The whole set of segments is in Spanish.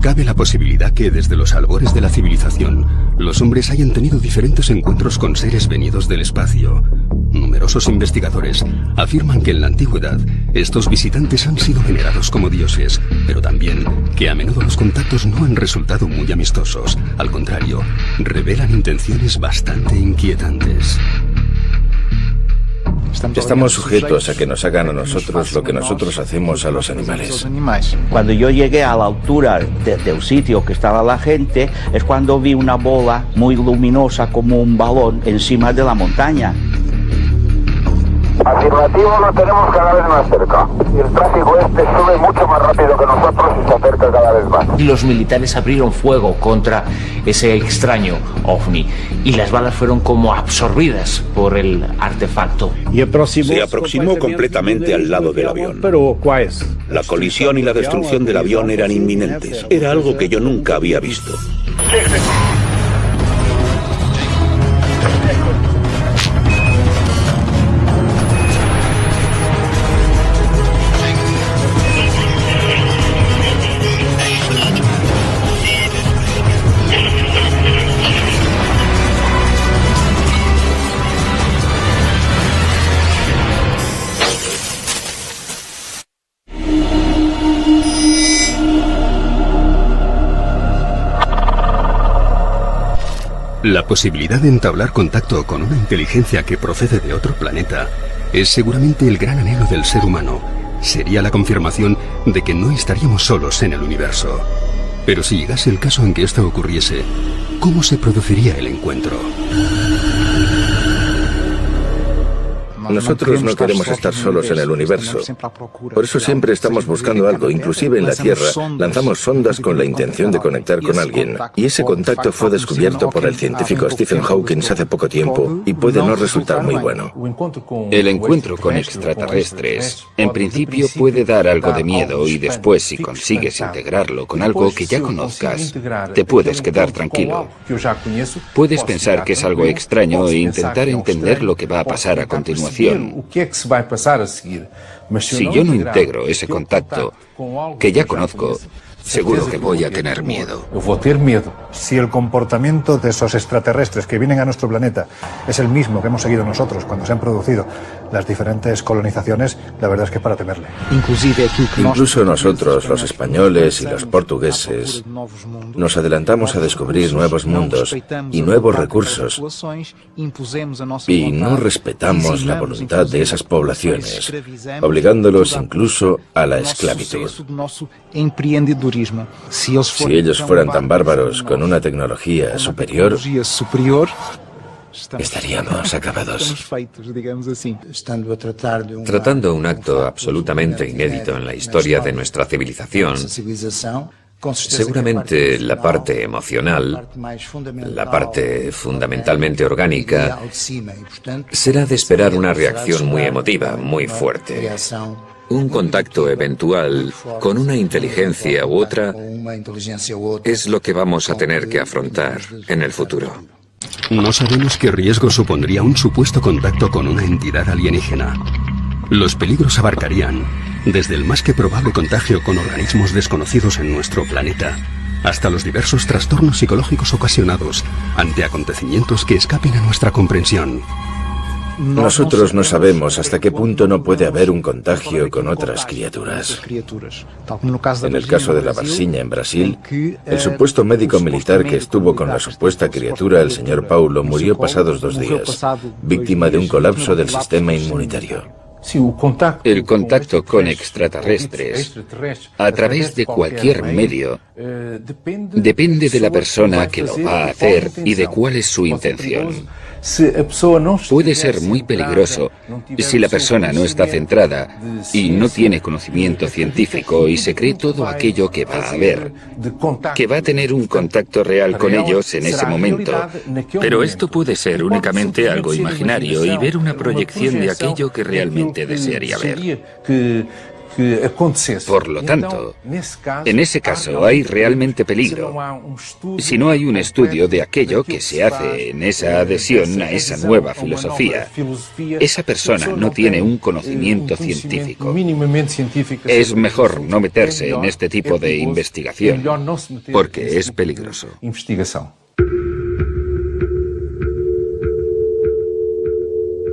Cabe la posibilidad que desde los albores de la civilización, los hombres hayan tenido diferentes encuentros con seres venidos del espacio. Numerosos investigadores afirman que en la antigüedad estos visitantes han sido venerados como dioses, pero también que a menudo los contactos no han resultado muy amistosos. Al contrario, revelan intenciones bastante inquietantes. Estamos sujetos a que nos hagan a nosotros lo que nosotros hacemos a los animales. Cuando yo llegué a la altura del sitio que estaba la gente, es cuando vi una bola muy luminosa como un balón encima de la montaña. Afirmativo, lo tenemos cada vez más cerca. Y el tráfico sube mucho más rápido que nosotros y se acerca cada vez más. Y los militares abrieron fuego contra ese extraño ovni y las balas fueron como absorbidas por el artefacto. Se aproximó completamente al lado del avión. La colisión y la destrucción del avión eran inminentes. Era algo que yo nunca había visto. La posibilidad de entablar contacto con una inteligencia que procede de otro planeta es seguramente el gran anhelo del ser humano. Sería la confirmación de que no estaríamos solos en el universo. Pero si llegase el caso en que esto ocurriese, ¿cómo se produciría el encuentro? Nosotros no queremos estar solos en el universo. Por eso siempre estamos buscando algo. Inclusive en la Tierra lanzamos sondas con la intención de conectar con alguien. Y ese contacto fue descubierto por el científico Stephen Hawking hace poco tiempo y puede no resultar muy bueno. El encuentro con extraterrestres, en principio, puede dar algo de miedo y después, si consigues integrarlo con algo que ya conozcas, te puedes quedar tranquilo. Puedes pensar que es algo extraño e intentar entender lo que va a pasar a continuación. Si yo no integro ese contacto, que ya conozco, seguro que voy a tener miedo. Si el comportamiento de esos extraterrestres que vienen a nuestro planeta es el mismo que hemos seguido nosotros cuando se han producido las diferentes colonizaciones, la verdad es que es para temerle. Incluso nosotros, los españoles y los portugueses, nos adelantamos a descubrir nuevos mundos y nuevos recursos y no respetamos la voluntad de esas poblaciones, obligándolos incluso a la esclavitud. Si ellos fueran tan bárbaros con una tecnología superior, estaríamos acabados. Tratando un acto absolutamente inédito en la historia de nuestra civilización, seguramente la parte emocional, la parte fundamentalmente orgánica, será de esperar una reacción muy emotiva, muy fuerte. Un contacto eventual con una inteligencia u otra es lo que vamos a tener que afrontar en el futuro. No sabemos qué riesgo supondría un supuesto contacto con una entidad alienígena. Los peligros abarcarían desde el más que probable contagio con organismos desconocidos en nuestro planeta, hasta los diversos trastornos psicológicos ocasionados ante acontecimientos que escapen a nuestra comprensión. Nosotros no sabemos hasta qué punto no puede haber un contagio con otras criaturas. En el caso de la Varginha en Brasil, el supuesto médico militar que estuvo con la supuesta criatura, el señor Paulo, murió pasados 2 días, víctima de un colapso del sistema inmunitario. El contacto con extraterrestres, a través de cualquier medio, depende de la persona que lo va a hacer y de cuál es su intención. Puede ser muy peligroso si la persona no está centrada y no tiene conocimiento científico y se cree todo aquello que va a ver, que va a tener un contacto real con ellos en ese momento. Pero esto puede ser únicamente algo imaginario y ver una proyección de aquello que realmente desearía ver. Por lo tanto, en ese caso hay realmente peligro. Si no hay un estudio de aquello que se hace en esa adhesión a esa nueva filosofía, esa persona no tiene un conocimiento científico. Es mejor no meterse en este tipo de investigación, porque es peligroso.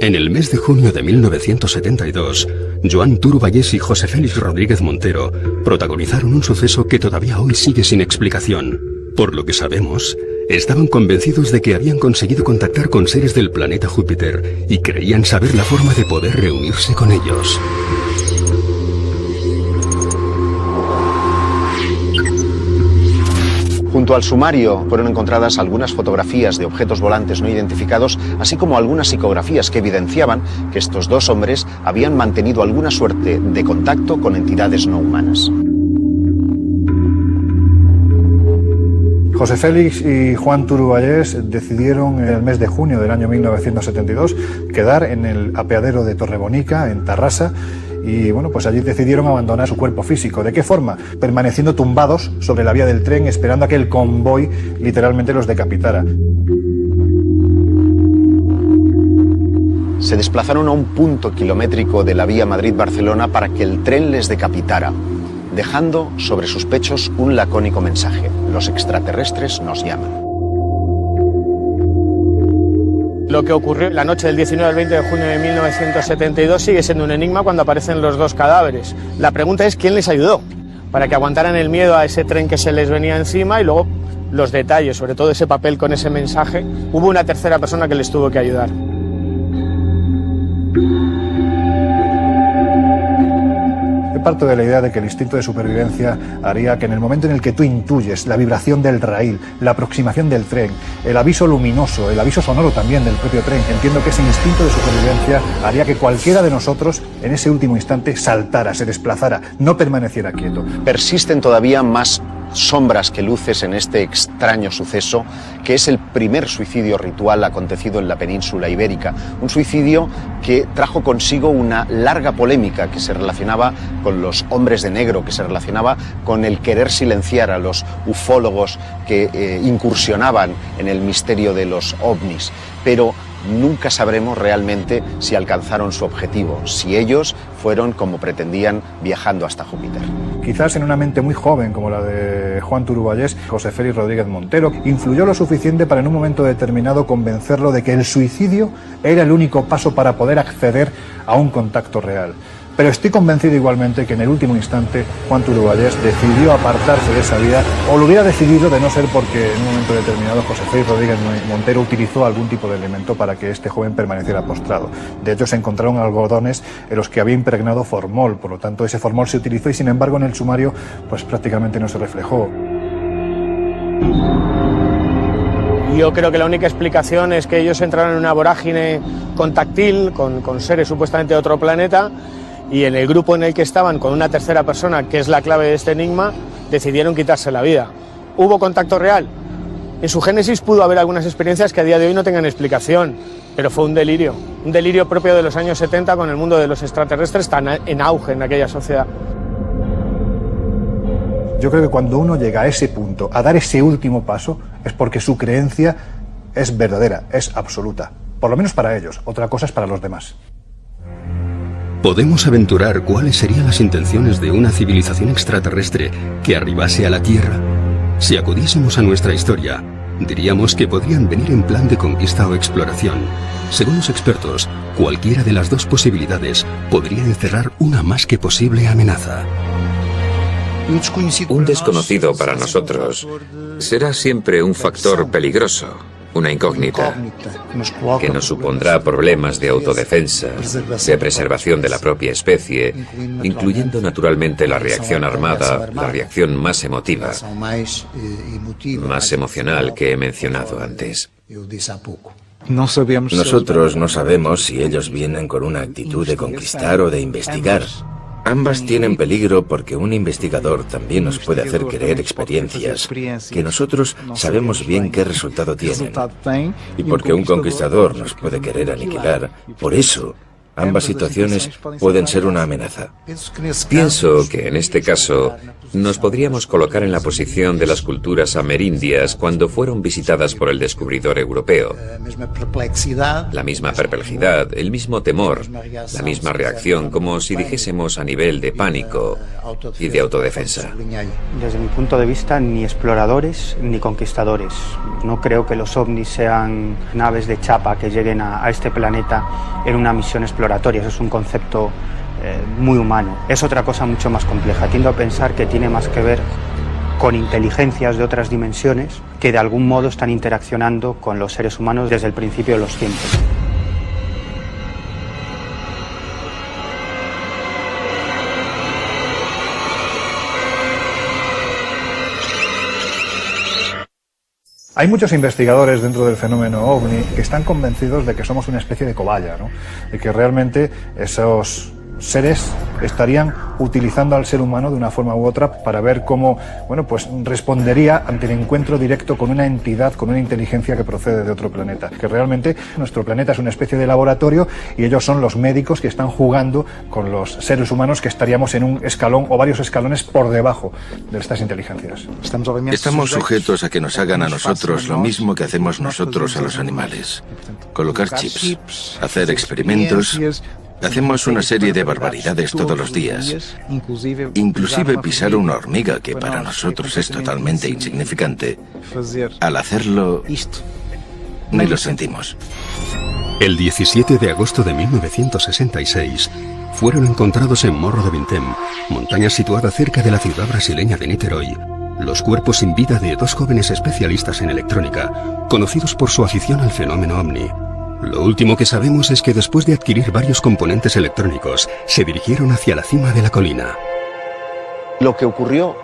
En el mes de junio de 1972, Joan Turuvalles y José Félix Rodríguez Montero protagonizaron un suceso que todavía hoy sigue sin explicación. Por lo que sabemos, estaban convencidos de que habían conseguido contactar con seres del planeta Júpiter y creían saber la forma de poder reunirse con ellos. Junto al sumario fueron encontradas algunas fotografías de objetos volantes no identificados, así como algunas psicografías que evidenciaban que estos dos hombres habían mantenido alguna suerte de contacto con entidades no humanas. José Félix y Juan Turuvalles decidieron en el mes de junio del año 1972 quedar en el apeadero de Torrebonica, en Tarrasa, y bueno, pues allí decidieron abandonar su cuerpo físico. ¿De qué forma? Permaneciendo tumbados sobre la vía del tren, esperando a que el convoy literalmente los decapitara. Se desplazaron a un punto kilométrico de la vía Madrid-Barcelona para que el tren les decapitara, dejando sobre sus pechos un lacónico mensaje: los extraterrestres nos llaman. Lo que ocurrió la noche del 19 al 20 de junio de 1972 sigue siendo un enigma cuando aparecen los dos cadáveres. La pregunta es quién les ayudó para que aguantaran el miedo a ese tren que se les venía encima, y luego los detalles, sobre todo ese papel con ese mensaje. Hubo una tercera persona que les tuvo que ayudar. Parto de la idea de que el instinto de supervivencia haría que en el momento en el que tú intuyes la vibración del raíl, la aproximación del tren, el aviso luminoso, el aviso sonoro también del propio tren, entiendo que ese instinto de supervivencia haría que cualquiera de nosotros en ese último instante saltara, se desplazara, no permaneciera quieto. Persisten todavía más sombras que luces en este extraño suceso, que es el primer suicidio ritual acontecido en la península ibérica. Un suicidio que trajo consigo una larga polémica que se relacionaba con los hombres de negro, que se relacionaba con el querer silenciar a los ufólogos que incursionaban en el misterio de los ovnis. Pero nunca sabremos realmente si alcanzaron su objetivo, si ellos fueron, como pretendían, viajando hasta Júpiter. Quizás en una mente muy joven como la de Juan Turuvalles, José Félix Rodríguez Montero influyó lo suficiente para en un momento determinado convencerlo de que el suicidio era el único paso para poder acceder a un contacto real. Pero estoy convencido igualmente que en el último instante Juan Turuvalles decidió apartarse de esa vida, o lo hubiera decidido de no ser porque en un momento determinado José Félix Rodríguez Montero utilizó algún tipo de elemento para que este joven permaneciera postrado. De hecho, se encontraron algodones en los que había impregnado formol, por lo tanto ese formol se utilizó y sin embargo en el sumario pues prácticamente no se reflejó. Yo creo que la única explicación es que ellos entraron en una vorágine contactil con seres supuestamente de otro planeta, y en el grupo en el que estaban, con una tercera persona, que es la clave de este enigma, decidieron quitarse la vida. ¿Hubo contacto real? En su génesis pudo haber algunas experiencias que a día de hoy no tengan explicación, pero fue un delirio propio de los años 70 con el mundo de los extraterrestres tan en auge en aquella sociedad. Yo creo que cuando uno llega a ese punto, a dar ese último paso, es porque su creencia es verdadera, es absoluta. Por lo menos para ellos, otra cosa es para los demás. Podemos aventurar cuáles serían las intenciones de una civilización extraterrestre que arribase a la Tierra. Si acudiésemos a nuestra historia, diríamos que podrían venir en plan de conquista o exploración. Según los expertos, cualquiera de las dos posibilidades podría encerrar una más que posible amenaza. Un desconocido para nosotros será siempre un factor peligroso, una incógnita, que nos supondrá problemas de autodefensa, de preservación de la propia especie, incluyendo naturalmente la reacción armada, la reacción más emotiva, más emocional que he mencionado antes. Nosotros no sabemos si ellos vienen con una actitud de conquistar o de investigar. Ambas tienen peligro porque un investigador también nos puede hacer creer experiencias que nosotros sabemos bien qué resultado tienen. Y porque un conquistador nos puede querer aniquilar. Por eso Ambas situaciones pueden ser una amenaza. Pienso que en este caso nos podríamos colocar en la posición de las culturas amerindias cuando fueron visitadas por el descubridor europeo. La misma perplejidad, el mismo temor, la misma reacción, como si dijésemos a nivel de pánico y de autodefensa. Desde mi punto de vista, ni exploradores ni conquistadores. No creo que los ovnis sean naves de chapa que lleguen a este planeta en una misión exploratoria. Eso es un concepto muy humano. Es otra cosa mucho más compleja. Tiendo a pensar que tiene más que ver con inteligencias de otras dimensiones que de algún modo están interaccionando con los seres humanos desde el principio de los tiempos. Hay muchos investigadores dentro del fenómeno OVNI que están convencidos de que somos una especie de cobaya, ¿no? De que realmente esos seres estarían utilizando al ser humano de una forma u otra para ver cómo, bueno, pues respondería ante el encuentro directo con una entidad, con una inteligencia que procede de otro planeta. Que realmente nuestro planeta es una especie de laboratorio y ellos son los médicos que están jugando con los seres humanos que estaríamos en un escalón o varios escalones por debajo de estas inteligencias. Estamos sujetos a que nos hagan a nosotros lo mismo que hacemos nosotros a los animales. Colocar chips, hacer experimentos. Hacemos una serie de barbaridades todos los días, inclusive pisar una hormiga, que para nosotros es totalmente insignificante. Al hacerlo, ni lo sentimos. El 17 de agosto de 1966, fueron encontrados en Morro do Vintém, montaña situada cerca de la ciudad brasileña de Niterói, los cuerpos sin vida de dos jóvenes especialistas en electrónica, conocidos por su afición al fenómeno OVNI. Lo último que sabemos es que después de adquirir varios componentes electrónicos, se dirigieron hacia la cima de la colina. Lo que ocurrió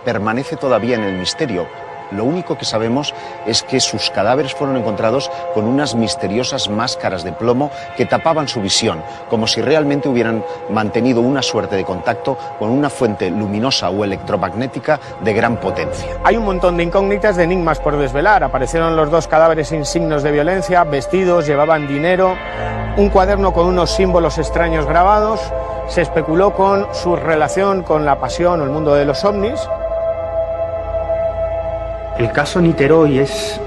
permanece todavía en el misterio. Lo único que sabemos es que sus cadáveres fueron encontrados con unas misteriosas máscaras de plomo que tapaban su visión, como si realmente hubieran mantenido una suerte de contacto con una fuente luminosa o electromagnética de gran potencia. Hay un montón de incógnitas, de enigmas por desvelar. Aparecieron los dos cadáveres sin signos de violencia, vestidos, llevaban dinero, un cuaderno con unos símbolos extraños grabados. Se especuló con su relación con la pasión o el mundo de los ovnis. El caso Niterói es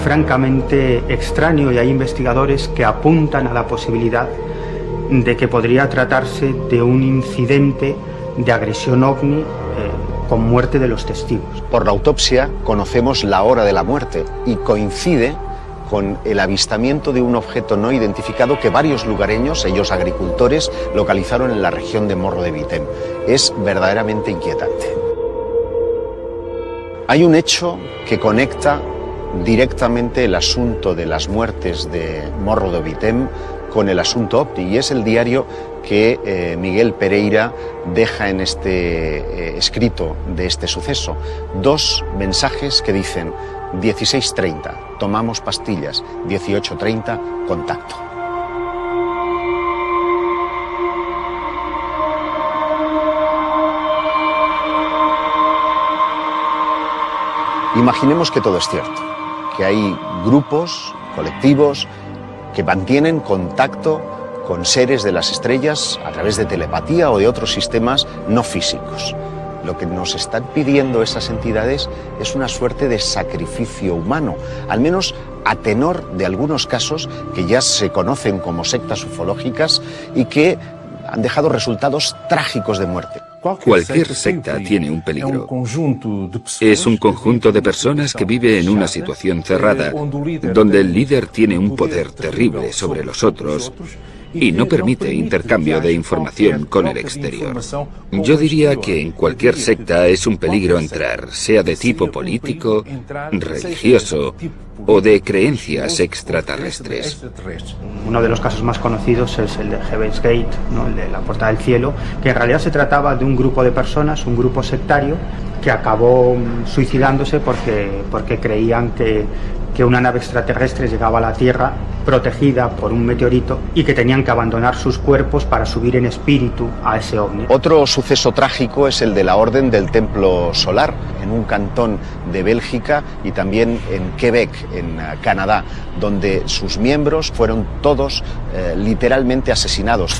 francamente extraño y hay investigadores que apuntan a la posibilidad de que podría tratarse de un incidente de agresión ovni con muerte de los testigos. Por la autopsia conocemos la hora de la muerte y coincide con el avistamiento de un objeto no identificado que varios lugareños, ellos agricultores, localizaron en la región de Morro do Vintém. Es verdaderamente inquietante. Hay un hecho que conecta directamente el asunto de las muertes de Morro do Vintém con el asunto OVNI, y es el diario que Miguel Pereira deja en este escrito de este suceso. Dos mensajes que dicen: 16:30, tomamos pastillas; 18:30, contacto. Imaginemos que todo es cierto, que hay grupos, colectivos, que mantienen contacto con seres de las estrellas a través de telepatía o de otros sistemas no físicos. Lo que nos están pidiendo esas entidades es una suerte de sacrificio humano, al menos a tenor de algunos casos que ya se conocen como sectas ufológicas y que han dejado resultados trágicos de muerte. Cualquier secta tiene un peligro. Es un conjunto de personas que vive en una situación cerrada, donde el líder tiene un poder terrible sobre los otros y no permite intercambio de información con el exterior. Yo diría que en cualquier secta es un peligro entrar, sea de tipo político, religioso o de creencias extraterrestres. Uno de los casos más conocidos es el de Heaven's Gate, ¿no? El de la Puerta del Cielo, que en realidad se trataba de un grupo de personas, un grupo sectario, que acabó suicidándose porque creían que que una nave extraterrestre llegaba a la Tierra protegida por un meteorito y que tenían que abandonar sus cuerpos para subir en espíritu a ese ovni. Otro suceso trágico es el de la Orden del Templo Solar, en un cantón de Bélgica y también en Quebec, en Canadá, donde sus miembros fueron todos literalmente asesinados.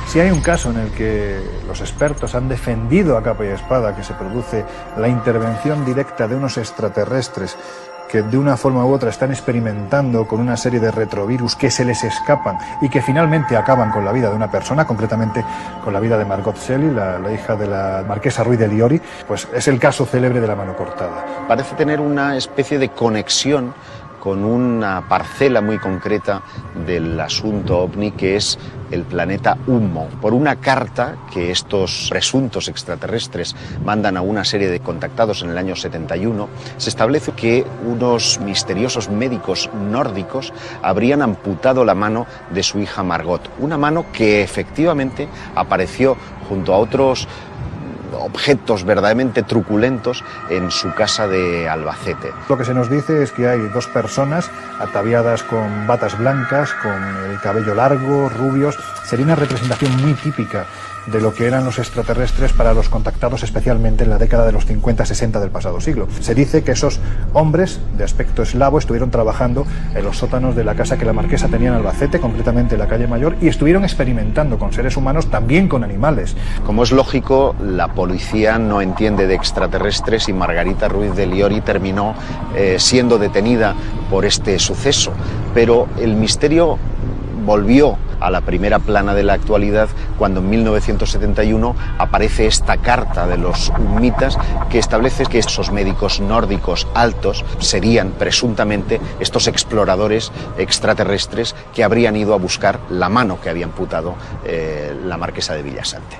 Si hay un caso en el que los expertos han defendido a capa y espada que se produce la intervención directa de unos extraterrestres que de una forma u otra están experimentando con una serie de retrovirus que se les escapan y que finalmente acaban con la vida de una persona, concretamente con la vida de Margot Shelley, la hija de la marquesa Ruiz de Liori, pues es el caso célebre de la mano cortada. Parece tener una especie de conexión con una parcela muy concreta del asunto OVNI, que es el planeta Humo. Por una carta que estos presuntos extraterrestres mandan a una serie de contactados en el año 71, se establece que unos misteriosos médicos nórdicos habrían amputado la mano de su hija Margot, una mano que efectivamente apareció junto a otros objetos verdaderamente truculentos en su casa de Albacete. Lo que se nos dice es que hay dos personas ataviadas con batas blancas, con el cabello largo, rubios. Sería una representación muy típica de lo que eran los extraterrestres para los contactados, especialmente en la década de los 50-60 del pasado siglo. Se dice que esos hombres de aspecto eslavo estuvieron trabajando en los sótanos de la casa que la marquesa tenía en Albacete, concretamente en la calle Mayor, y estuvieron experimentando con seres humanos, también con animales. Como es lógico, la policía no entiende de extraterrestres y Margarita Ruiz de Liori terminó siendo detenida por este suceso. Pero el misterio volvió a la primera plana de la actualidad cuando en 1971 aparece esta carta de los humitas que establece que esos médicos nórdicos altos serían presuntamente estos exploradores extraterrestres que habrían ido a buscar la mano que había amputado la marquesa de Villasante.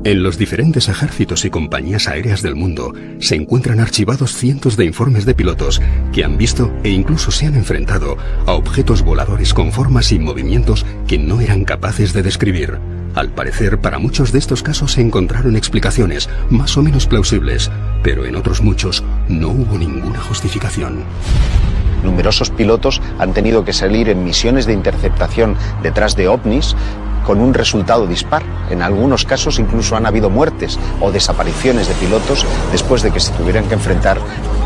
En los diferentes ejércitos y compañías aéreas del mundo se encuentran archivados cientos de informes de pilotos que han visto e incluso se han enfrentado a objetos voladores con formas y movimientos que no eran capaces de describir. Al parecer, para muchos de estos casos se encontraron explicaciones más o menos plausibles, pero en otros muchos no hubo ninguna justificación. Numerosos pilotos han tenido que salir en misiones de interceptación detrás de ovnis con un resultado dispar. En algunos casos incluso han habido muertes o desapariciones de pilotos después de que se tuvieran que enfrentar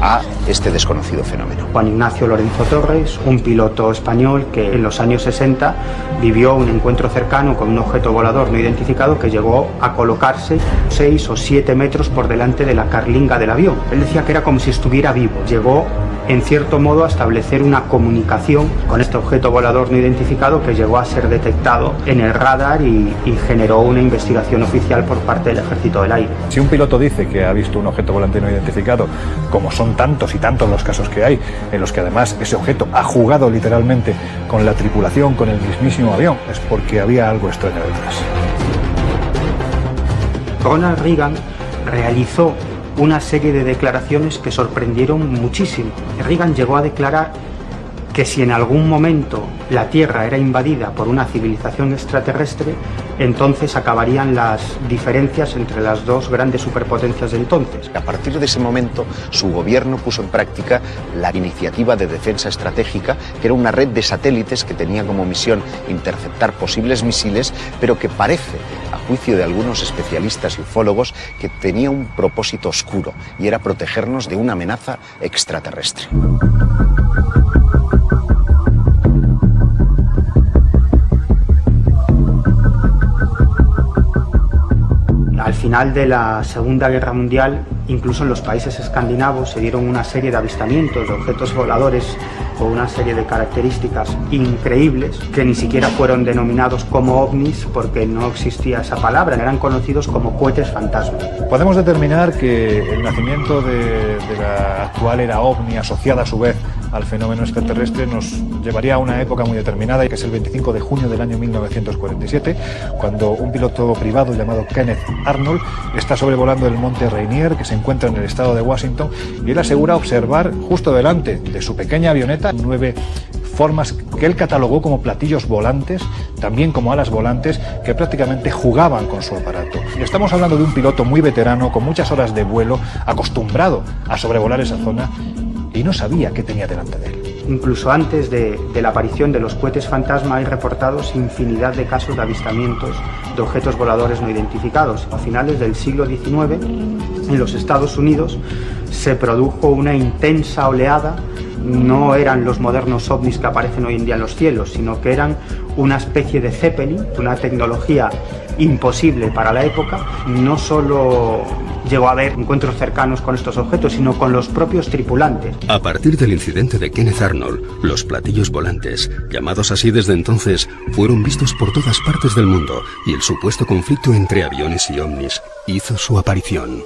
a este desconocido fenómeno. Juan Ignacio Lorenzo Torres, un piloto español que en los años 60 vivió un encuentro cercano con un objeto volador no identificado que llegó a colocarse 6 o 7 metros por delante de la carlinga del avión. Él decía que era como si estuviera vivo. Llegó en cierto modo a establecer una comunicación con este objeto volador no identificado que llegó a ser detectado en el radar y generó una investigación oficial por parte del Ejército del Aire. Si un piloto dice que ha visto un objeto volante no identificado, como son tantos y tantos los casos que hay, en los que además ese objeto ha jugado literalmente con la tripulación, con el mismísimo avión, es porque había algo extraño detrás. Ronald Reagan realizó una serie de declaraciones que sorprendieron muchísimo. Reagan llegó a declarar que si en algún momento la Tierra era invadida por una civilización extraterrestre, entonces acabarían las diferencias entre las dos grandes superpotencias de entonces. A partir de ese momento, su gobierno puso en práctica la iniciativa de defensa estratégica, que era una red de satélites que tenía como misión interceptar posibles misiles, pero que parece, a juicio de algunos especialistas y ufólogos, que tenía un propósito oscuro, y era protegernos de una amenaza extraterrestre. Al final de la Segunda Guerra Mundial, incluso en los países escandinavos se dieron una serie de avistamientos de objetos voladores con una serie de características increíbles que ni siquiera fueron denominados como ovnis porque no existía esa palabra, eran conocidos como cohetes fantasma. Podemos determinar que el nacimiento de la actual era ovni, asociada a su vez al fenómeno extraterrestre, nos llevaría a una época muy determinada, que es el 25 de junio del año 1947, cuando un piloto privado llamado Kenneth Arnold está sobrevolando el monte Rainier, que se encuentra en el estado de Washington, y él asegura observar justo delante de su pequeña avioneta planeta. 9 formas que él catalogó como platillos volantes, también como alas volantes, que prácticamente jugaban con su aparato. Y estamos hablando de un piloto muy veterano, con muchas horas de vuelo, acostumbrado a sobrevolar esa zona, y no sabía qué tenía delante de él. Incluso antes de la aparición de los cohetes fantasma hay reportados infinidad de casos de avistamientos de objetos voladores no identificados. A finales del siglo XIX, en los Estados Unidos, se produjo una intensa oleada. No eran los modernos ovnis que aparecen hoy en día en los cielos, sino que eran una especie de Zeppelin, una tecnología imposible para la época. No solo llegó a haber encuentros cercanos con estos objetos, sino con los propios tripulantes. A partir del incidente de Kenneth Arnold, los platillos volantes, llamados así desde entonces, fueron vistos por todas partes del mundo y el supuesto conflicto entre aviones y ovnis hizo su aparición.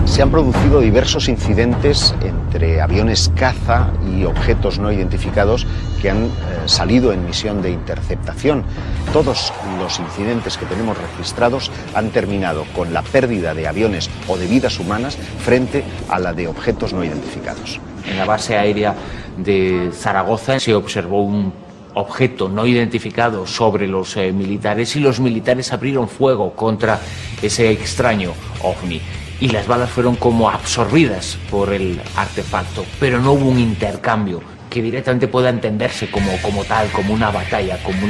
Se han producido diversos incidentes entre aviones caza y objetos no identificados que han salido en misión de interceptación. Todos los incidentes que tenemos registrados han terminado con la pérdida de aviones o de vidas humanas frente a la de objetos no identificados. En la base aérea de Zaragoza se observó un objeto no identificado sobre los militares y los militares abrieron fuego contra ese extraño ovni. Y las balas fueron como absorbidas por el artefacto, pero no hubo un intercambio que directamente pueda entenderse como tal, como una batalla, como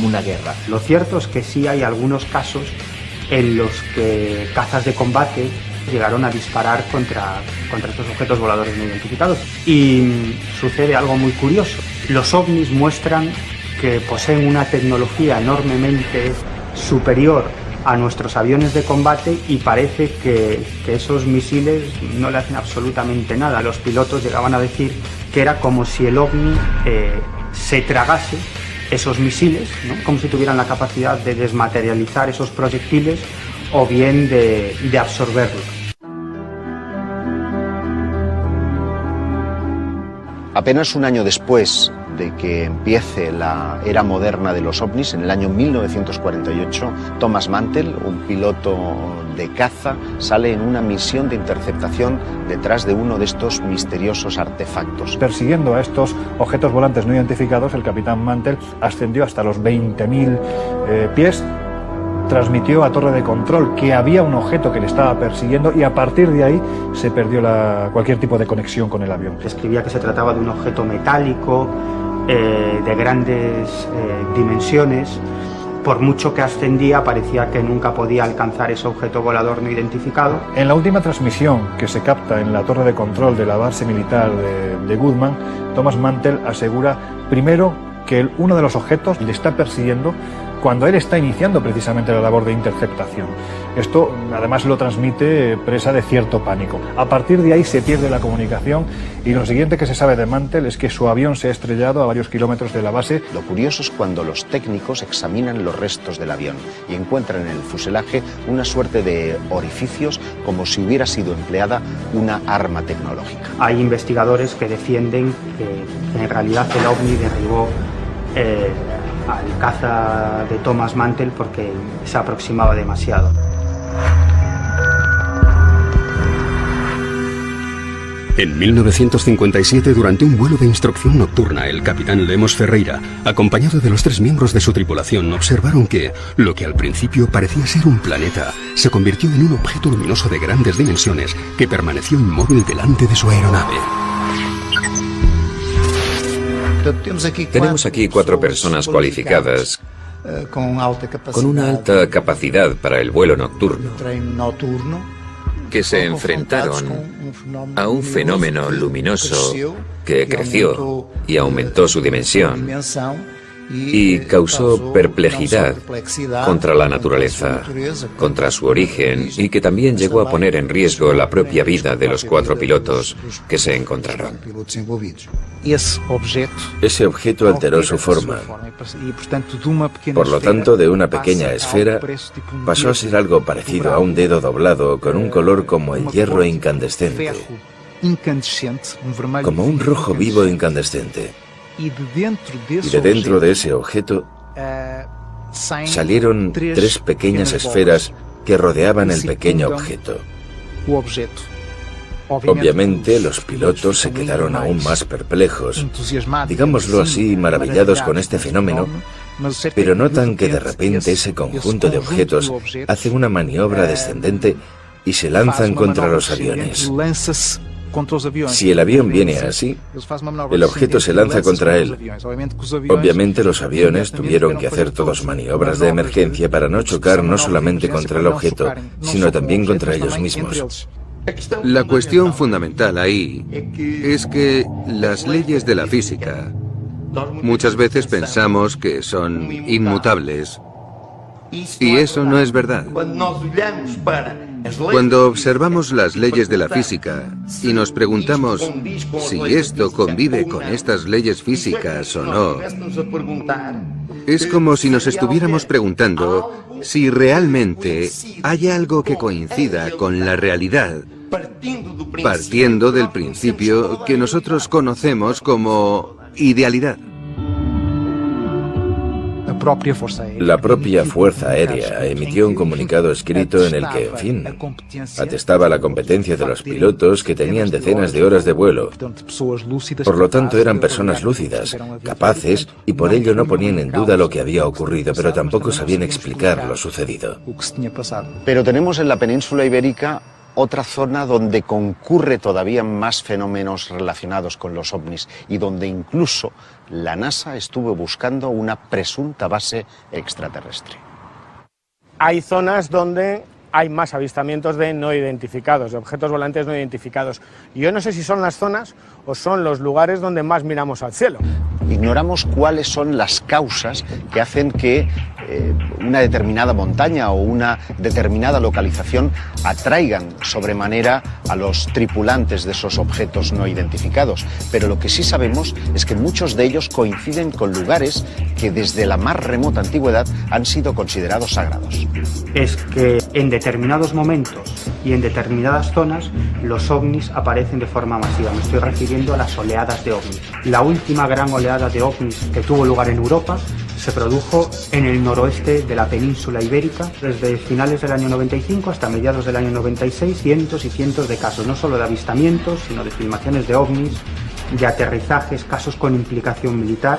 una guerra. Lo cierto es que sí hay algunos casos en los que cazas de combate llegaron a disparar contra estos objetos voladores no identificados. Y sucede algo muy curioso. Los ovnis muestran que poseen una tecnología enormemente superior a nuestros aviones de combate y parece que esos misiles no le hacen absolutamente nada. Los pilotos llegaban a decir que era como si el ovni se tragase esos misiles, ¿no? Como si tuvieran la capacidad de desmaterializar esos proyectiles o bien de absorberlos. Apenas un año después de que empiece la era moderna de los ovnis, en el año 1948, Thomas Mantell, un piloto de caza, sale en una misión de interceptación detrás de uno de estos misteriosos artefactos. Persiguiendo a estos objetos volantes no identificados, el capitán Mantell ascendió hasta los 20.000 pies, transmitió a torre de control que había un objeto que le estaba persiguiendo y a partir de ahí se perdió cualquier tipo de conexión con el avión. Describía que se trataba de un objeto metálico de grandes dimensiones. Por mucho que ascendía, parecía que nunca podía alcanzar ese objeto volador no identificado. En la última transmisión que se capta en la torre de control de la base militar de Goodman, Thomas Mantell asegura primero que uno de los objetos le está persiguiendo cuando él está iniciando precisamente la labor de interceptación. Esto además lo transmite presa de cierto pánico. A partir de ahí se pierde la comunicación y lo siguiente que se sabe de Mantell es que su avión se ha estrellado a varios kilómetros de la base. Lo curioso es cuando los técnicos examinan los restos del avión y encuentran en el fuselaje una suerte de orificios como si hubiera sido empleada una arma tecnológica. Hay investigadores que defienden que en realidad el ovni derribó al caza de Thomas Mantell porque se aproximaba demasiado. En 1957, durante un vuelo de instrucción nocturna, el capitán Lemos Ferreira, acompañado de los 3 miembros de su tripulación, observaron que lo que al principio parecía ser un planeta se convirtió en un objeto luminoso de grandes dimensiones que permaneció inmóvil delante de su aeronave. Tenemos aquí 4 personas cualificadas con una alta capacidad para el vuelo nocturno que se enfrentaron a un fenómeno luminoso que creció y aumentó su dimensión y causó perplejidad contra la naturaleza, contra su origen y que también llegó a poner en riesgo la propia vida de los 4 pilotos que se encontraron. Ese objeto alteró su forma. Por lo tanto, de una pequeña esfera pasó a ser algo parecido a un dedo doblado con un color como el hierro incandescente, como un rojo vivo incandescente. Y de dentro de ese objeto salieron 3 pequeñas esferas que rodeaban el pequeño objeto. Obviamente, los pilotos se quedaron aún más perplejos, digámoslo así, maravillados con este fenómeno, pero notan que de repente ese conjunto de objetos hace una maniobra descendente y se lanzan contra los aviones. Si el avión viene así, el objeto se lanza contra él. Obviamente los aviones tuvieron que hacer todas maniobras de emergencia para no chocar no solamente contra el objeto, sino también contra ellos mismos. La cuestión fundamental ahí es que las leyes de la física muchas veces pensamos que son inmutables, y eso no es verdad. Cuando observamos las leyes de la física y nos preguntamos si esto convive con estas leyes físicas o no, es como si nos estuviéramos preguntando si realmente hay algo que coincida con la realidad, partiendo del principio que nosotros conocemos como idealidad. La propia Fuerza Aérea emitió un comunicado escrito en el que, en fin, atestaba la competencia de los pilotos que tenían decenas de horas de vuelo. Por lo tanto, eran personas lúcidas, capaces, y por ello no ponían en duda lo que había ocurrido, pero tampoco sabían explicar lo sucedido. Pero tenemos en la península ibérica otra zona donde concurre todavía más fenómenos relacionados con los ovnis y donde incluso la NASA estuvo buscando una presunta base extraterrestre. Hay zonas donde hay más avistamientos de no identificados, de objetos volantes no identificados. Yo no sé si son las zonas o son los lugares donde más miramos al cielo. Ignoramos cuáles son las causas que hacen que una determinada montaña o una determinada localización atraigan sobremanera a los tripulantes de esos objetos no identificados. Pero lo que sí sabemos es que muchos de ellos coinciden con lugares que desde la más remota antigüedad han sido considerados sagrados. Es que en determinados momentos y en determinadas zonas los ovnis aparecen de forma masiva. Me estoy refiriendo a las oleadas de ovnis. La última gran oleada de ovnis que tuvo lugar en Europa se produjo en el noroeste de la península ibérica. Desde finales del año 95 hasta mediados del año 96, cientos y cientos de casos, no solo de avistamientos, sino de filmaciones de ovnis, de aterrizajes, casos con implicación militar.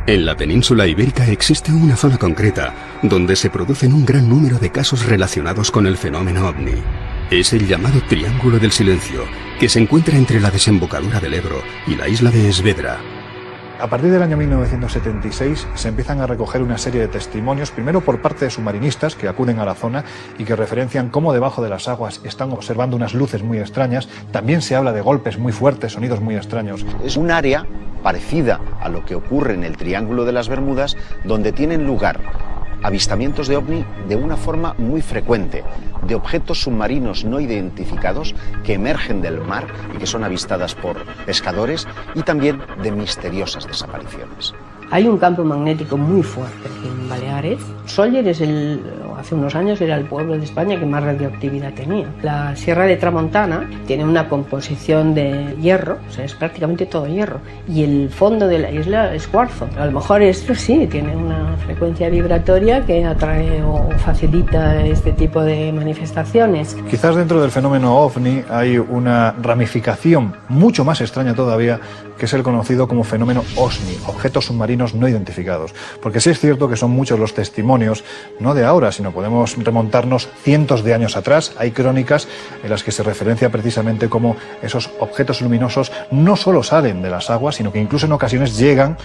En la península ibérica existe una zona concreta donde se producen un gran número de casos relacionados con el fenómeno ovni. Es el llamado Triángulo del Silencio, que se encuentra entre la desembocadura del Ebro y la isla de Esvedra. A partir del año 1976 se empiezan a recoger una serie de testimonios, primero por parte de submarinistas que acuden a la zona y que referencian cómo debajo de las aguas están observando unas luces muy extrañas. También se habla de golpes muy fuertes, sonidos muy extraños. Es un área parecida a lo que ocurre en el Triángulo de las Bermudas, donde tienen lugar avistamientos de ovni de una forma muy frecuente, de objetos submarinos no identificados que emergen del mar y que son avistadas por pescadores, y también de misteriosas desapariciones. Hay un campo magnético muy fuerte aquí en Baleares. Sóller hace unos años era el pueblo de España que más radioactividad tenía. La Sierra de Tramontana tiene una composición de hierro, o sea, es prácticamente todo hierro, y el fondo de la isla es cuarzo. A lo mejor esto sí tiene una frecuencia vibratoria que atrae o facilita este tipo de manifestaciones. Quizás dentro del fenómeno OVNI hay una ramificación mucho más extraña todavía, que es el conocido como fenómeno OSNI, objetos submarinos no identificados. Porque sí es cierto que son muchos los testimonios, no de ahora, sino podemos remontarnos cientos de años atrás. Hay crónicas en las que se referencia precisamente cómo esos objetos luminosos no solo salen de las aguas, sino que incluso en ocasiones llegan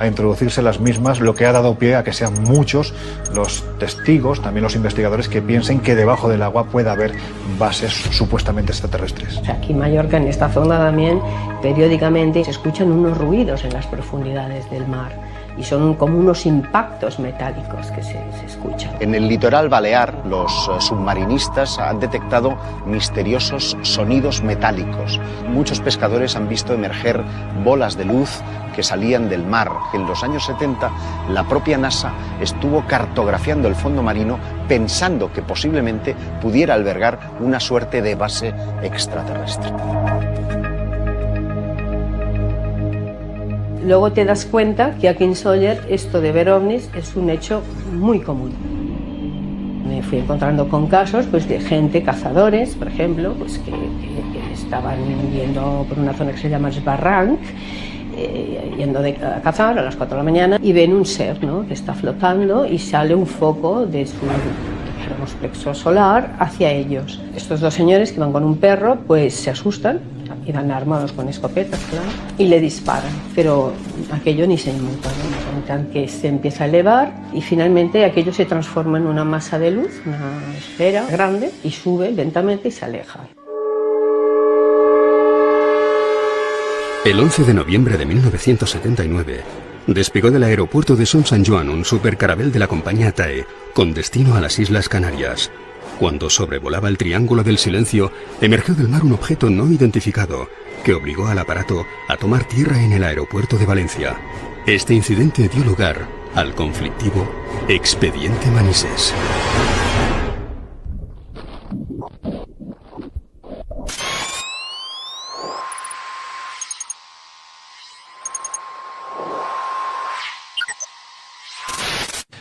a introducirse las mismas, lo que ha dado pie a que sean muchos los testigos, también los investigadores, que piensen que debajo del agua puede haber bases supuestamente extraterrestres. O sea, aquí en Mallorca, en esta zona también, periódicamente se escuchan unos ruidos en las profundidades del mar y son como unos impactos metálicos que se escuchan. En el litoral balear, los submarinistas han detectado misteriosos sonidos metálicos. Muchos pescadores han visto emerger bolas de luz que salían del mar. En los años 70, la propia NASA estuvo cartografiando el fondo marino pensando que posiblemente pudiera albergar una suerte de base extraterrestre. Luego te das cuenta que aquí en Sóller esto de ver ovnis es un hecho muy común. Me fui encontrando con casos pues, de gente, cazadores, por ejemplo, pues, que estaban yendo por una zona que se llama Sbarranc, yendo a cazar a las 4 de la mañana y ven un ser, ¿no?, que está flotando y sale un foco de su plexo solar hacia ellos. Estos dos señores que van con un perro pues se asustan, iban armados con escopetas, claro, y le disparan, pero aquello ni se inmuta, ¿no? Cuentan que se empieza a elevar y finalmente aquello se transforma en una masa de luz, una esfera grande, y sube lentamente y se aleja. El 11 de noviembre de 1979 despegó del aeropuerto de Son San Joan un supercarabel de la compañía TAE con destino a las Islas Canarias. Cuando sobrevolaba el Triángulo del Silencio, emergió del mar un objeto no identificado que obligó al aparato a tomar tierra en el aeropuerto de Valencia. Este incidente dio lugar al conflictivo Expediente Manises.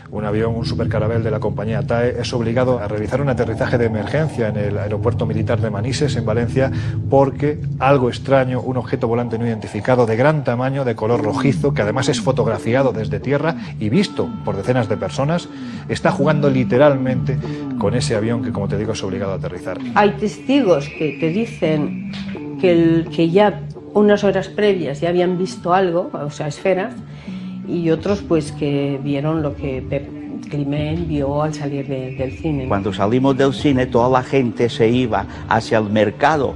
Un avión, un supercarabel de la compañía TAE, es obligado a realizar un aterrizaje de emergencia en el aeropuerto militar de Manises, en Valencia, porque algo extraño, un objeto volante no identificado de gran tamaño, de color rojizo, que además es fotografiado desde tierra y visto por decenas de personas, está jugando literalmente con ese avión que, como te digo, es obligado a aterrizar. Hay testigos que te dicen que ya unas horas previas ya habían visto algo, o sea, esferas, y otros pues que vieron lo que Pep Climent vio al salir del cine. Cuando salimos del cine toda la gente se iba hacia el mercado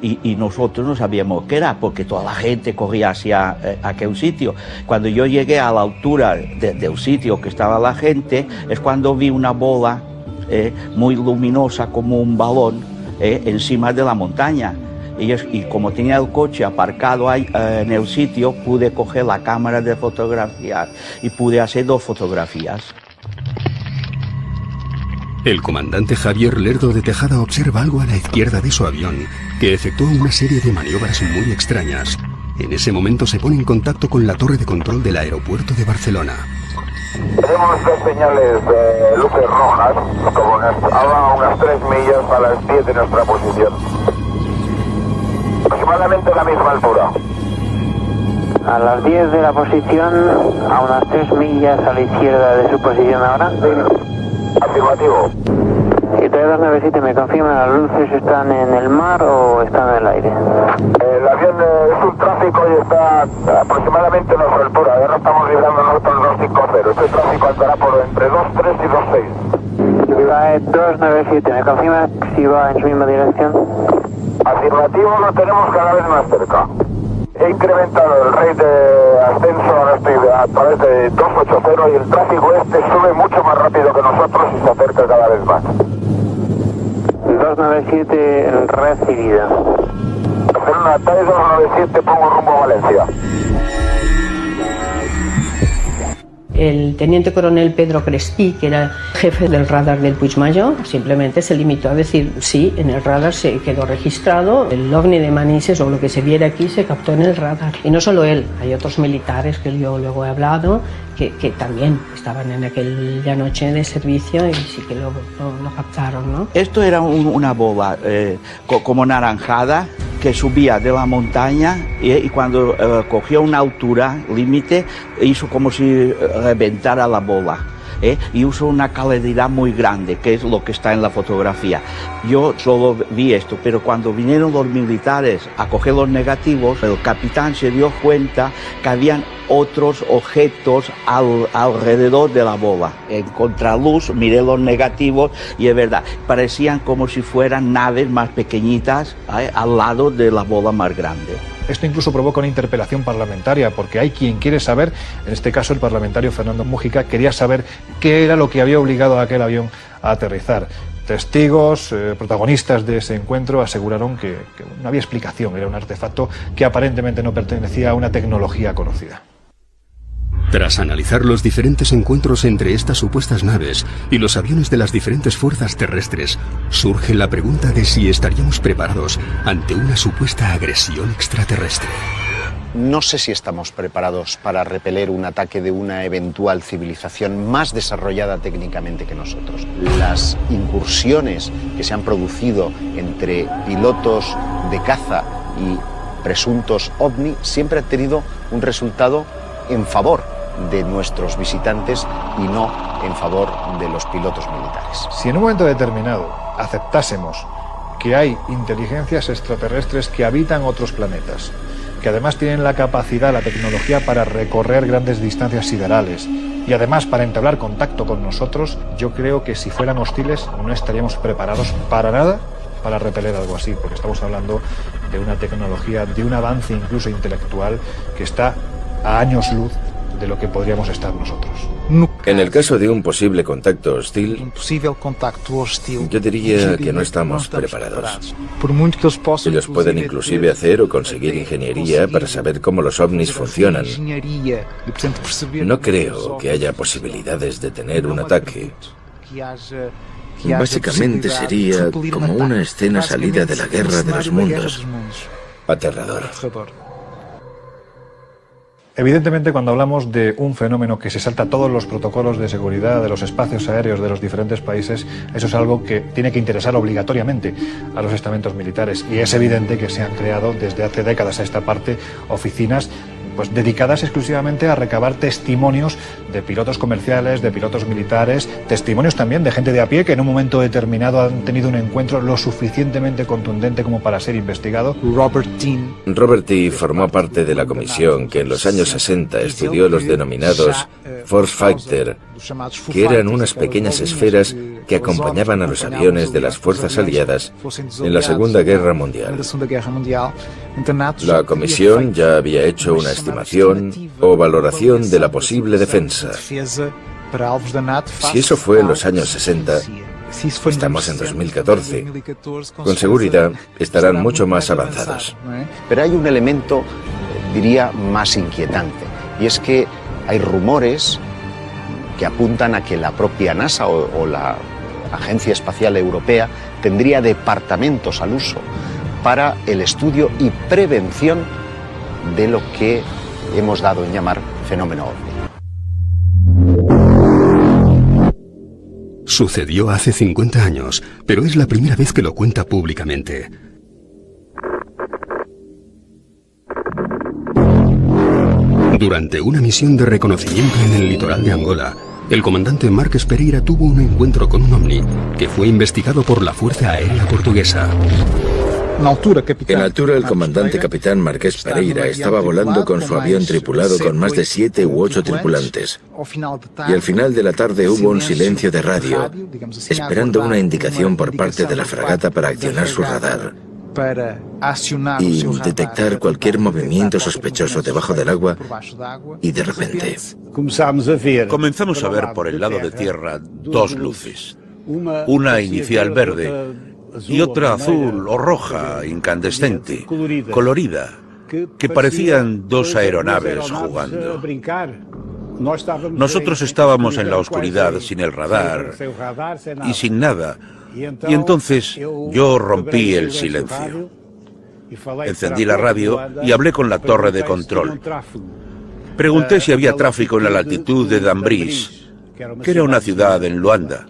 y nosotros no sabíamos qué era porque toda la gente corría hacia aquel sitio. Cuando yo llegué a la altura del sitio que estaba la gente es cuando vi una bola muy luminosa como un balón encima de la montaña. Y como tenía el coche aparcado ahí, en el sitio, pude coger la cámara de fotografiar y pude hacer 2 fotografías. El comandante Javier Lerdo de Tejada observa algo a la izquierda de su avión, que efectúa una serie de maniobras muy extrañas. En ese momento se pone en contacto con la torre de control del aeropuerto de Barcelona. Tenemos 2 señales de luces rojas, como a unas 3 millas a las 10 de nuestra posición. Aproximadamente a la misma altura. A las 10 de la posición, a unas 3 millas a la izquierda de su posición ahora. Sí. Afirmativo. Y 297, ¿me confirman las luces están en el mar o están en el aire? El avión es un tráfico y está aproximadamente a nuestra altura. Ahora estamos librando nosotros 250. Este tráfico andará por entre 23 y 26. Cae 297, ¿me confirma si va en su misma dirección? Afirmativo, lo tenemos cada vez más cerca. He incrementado el rate de ascenso, ahora estoy a través de 280 y el tráfico sube mucho más rápido que nosotros y se acerca cada vez más. 297 recibida. Barcelona, TAE 297, pongo rumbo a Valencia. El teniente coronel Pedro Crespí, que era jefe del radar del Puigmayor, simplemente se limitó a decir sí, en el radar se quedó registrado, el ovni de Manises o lo que se viera aquí se captó en el radar. Y no solo él, hay otros militares que yo luego he hablado que también estaban en aquella noche de servicio y sí que lo captaron, ¿no? Esto era una bola como naranjada que subía de la montaña y cuando cogió una altura límite hizo como si reventara la bola. Y usó una calidad muy grande, que es lo que está en la fotografía. Yo solo vi esto, pero cuando vinieron los militares a coger los negativos, el capitán se dio cuenta que habían otros objetos alrededor de la bola. En contraluz miré los negativos y es verdad, parecían como si fueran naves más pequeñitas al lado de la bola más grande. Esto incluso provoca una interpelación parlamentaria, porque hay quien quiere saber, en este caso el parlamentario Fernando Mújica, quería saber qué era lo que había obligado a aquel avión a aterrizar. Testigos, protagonistas de ese encuentro aseguraron que no había explicación, era un artefacto que aparentemente no pertenecía a una tecnología conocida. Tras analizar los diferentes encuentros entre estas supuestas naves y los aviones de las diferentes fuerzas terrestres, surge la pregunta de si estaríamos preparados ante una supuesta agresión extraterrestre. no sé si estamos preparados para repeler un ataque de una eventual civilización más desarrollada técnicamente que nosotros. Las incursiones que se han producido entre pilotos de caza y presuntos ovni siempre han tenido un resultado en favor de nuestros visitantes y no en favor de los pilotos militares. Si en un momento determinado aceptásemos que hay inteligencias extraterrestres que habitan otros planetas, que además tienen la capacidad, la tecnología para recorrer grandes distancias siderales y además para entablar contacto con nosotros, yo creo que si fueran hostiles no estaríamos preparados para nada para repeler algo así, porque estamos hablando de una tecnología, de un avance incluso intelectual que está a años luz de lo que podríamos estar nosotros. En el caso de un posible contacto hostil, yo diría que no estamos preparados. Ellos pueden inclusive hacer o conseguir ingeniería para saber cómo los ovnis funcionan. No creo que haya posibilidades de tener un ataque. Básicamente sería como una escena salida de la Guerra de los Mundos. Aterrador. Evidentemente, cuando hablamos de un fenómeno que se salta todos los protocolos de seguridad de los espacios aéreos de los diferentes países, eso es algo que tiene que interesar obligatoriamente a los estamentos militares. Y es evidente que se han creado desde hace décadas a esta parte oficinas pues dedicadas exclusivamente a recabar testimonios de pilotos comerciales, de pilotos militares, testimonios también de gente de a pie que en un momento determinado han tenido un encuentro lo suficientemente contundente como para ser investigado. Robert T. formó parte de la comisión que en los años 60 estudió los denominados Force Fighter, que eran unas pequeñas esferas que acompañaban a los aviones de las fuerzas aliadas en la Segunda Guerra Mundial. La comisión ya había hecho una estimación o valoración de la posible defensa. Si eso fue en los años 60, estamos en 2014. Con seguridad estarán mucho más avanzados. Pero hay un elemento, diría, más inquietante, y es que hay rumores que apuntan a que la propia NASA o la Agencia Espacial Europea tendría departamentos al uso para el estudio y prevención de lo que hemos dado en llamar fenómeno ovni. Sucedió hace 50 años, pero es la primera vez que lo cuenta públicamente. Durante una misión de reconocimiento en el litoral de Angola, el comandante Marques Pereira tuvo un encuentro con un ovni que fue investigado por la Fuerza Aérea Portuguesa. En altura, el comandante capitán Marques Pereira estaba volando con su avión tripulado con más de 7 u 8 tripulantes. Y al final de la tarde hubo un silencio de radio, esperando una indicación por parte de la fragata para accionar su radar y detectar cualquier movimiento sospechoso debajo del agua, y de repente comenzamos a ver por el lado de tierra dos luces, una inicial verde y otra azul o roja, incandescente, colorida, que parecían dos aeronaves jugando. Nosotros estábamos en la oscuridad, sin el radar y sin nada. Y entonces yo rompí el silencio. Encendí la radio y hablé con la torre de control. Pregunté si había tráfico en la latitud de Dambrís, que era una ciudad en Luanda.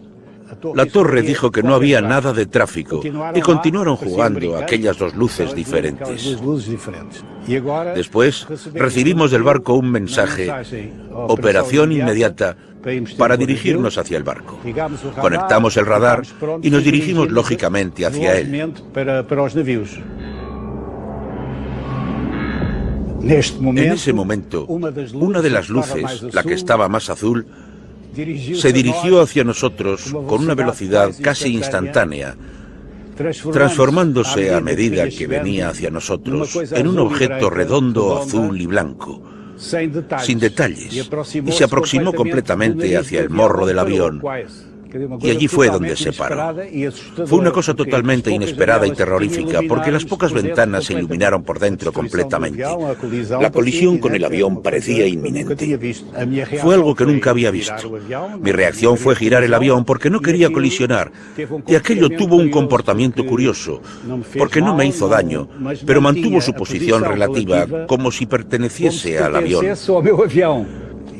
La torre dijo que no había nada de tráfico y continuaron jugando aquellas dos luces diferentes. Después recibimos del barco un mensaje: operación inmediata, para dirigirnos hacia el barco. Conectamos el radar y nos dirigimos lógicamente hacia él. En ese momento, una de las luces, la que estaba más azul, se dirigió hacia nosotros con una velocidad casi instantánea, transformándose a medida que venía hacia nosotros en un objeto redondo, azul y blanco, sin detalles, y se aproximó completamente hacia el morro del avión, y allí fue donde se paró. Fue una cosa totalmente inesperada y terrorífica, porque las pocas ventanas se iluminaron por dentro completamente. La colisión con el avión parecía inminente. Fue algo que nunca había visto. Mi reacción fue girar el avión porque no quería colisionar, y aquello tuvo un comportamiento curioso, porque no me hizo daño, pero mantuvo su posición relativa como si perteneciese al avión.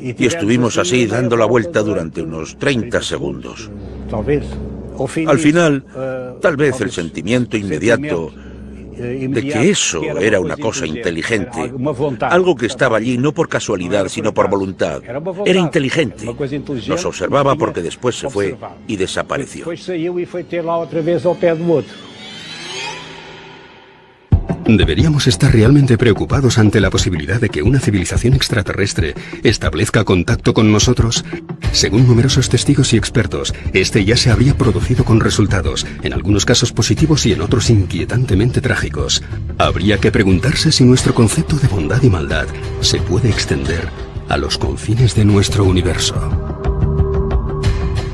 Y estuvimos así dando la vuelta durante unos 30 segundos. Al final, tal vez el sentimiento inmediato de que eso era una cosa inteligente, algo que estaba allí no por casualidad, sino por voluntad, era inteligente. Nos observaba porque después se fue y desapareció. ¿Deberíamos estar realmente preocupados ante la posibilidad de que una civilización extraterrestre establezca contacto con nosotros? Según numerosos testigos y expertos, este ya se habría producido con resultados, en algunos casos positivos y en otros inquietantemente trágicos. Habría que preguntarse si nuestro concepto de bondad y maldad se puede extender a los confines de nuestro universo.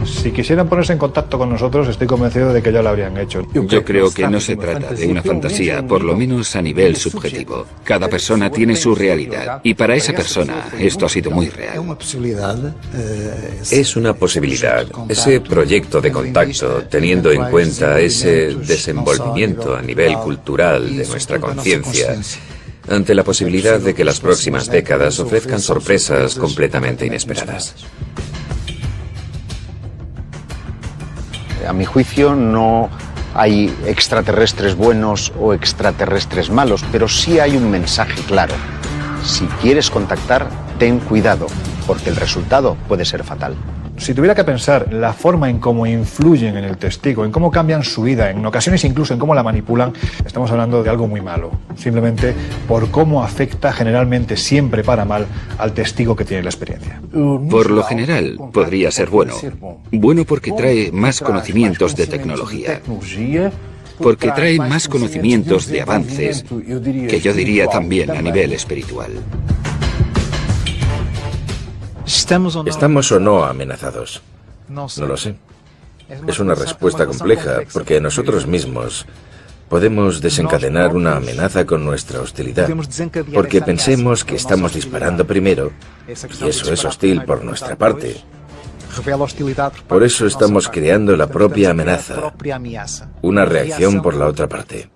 Si quisieran ponerse en contacto con nosotros, estoy convencido de que ya lo habrían hecho. Yo creo que no se trata de una fantasía, por lo menos a nivel subjetivo. Cada persona tiene su realidad, y para esa persona esto ha sido muy real. Es una posibilidad, ese proyecto de contacto, teniendo en cuenta ese desenvolvimiento a nivel cultural de nuestra conciencia, ante la posibilidad de que las próximas décadas ofrezcan sorpresas completamente inesperadas. A mi juicio no hay extraterrestres buenos o extraterrestres malos, pero sí hay un mensaje claro. Si quieres contactar, ten cuidado, porque el resultado puede ser fatal. Si tuviera que pensar la forma en cómo influyen en el testigo, en cómo cambian su vida, en ocasiones incluso en cómo la manipulan, estamos hablando de algo muy malo. Simplemente por cómo afecta generalmente siempre para mal al testigo que tiene la experiencia. Por lo general, podría ser bueno. Bueno porque trae más conocimientos de tecnología. Porque trae más conocimientos de avances, que yo diría también a nivel espiritual. ¿Estamos o no amenazados? No lo sé. Es una respuesta compleja, porque nosotros mismos podemos desencadenar una amenaza con nuestra hostilidad, porque pensemos que estamos disparando primero, y eso es hostil por nuestra parte. Por eso estamos creando la propia amenaza, una reacción por la otra parte.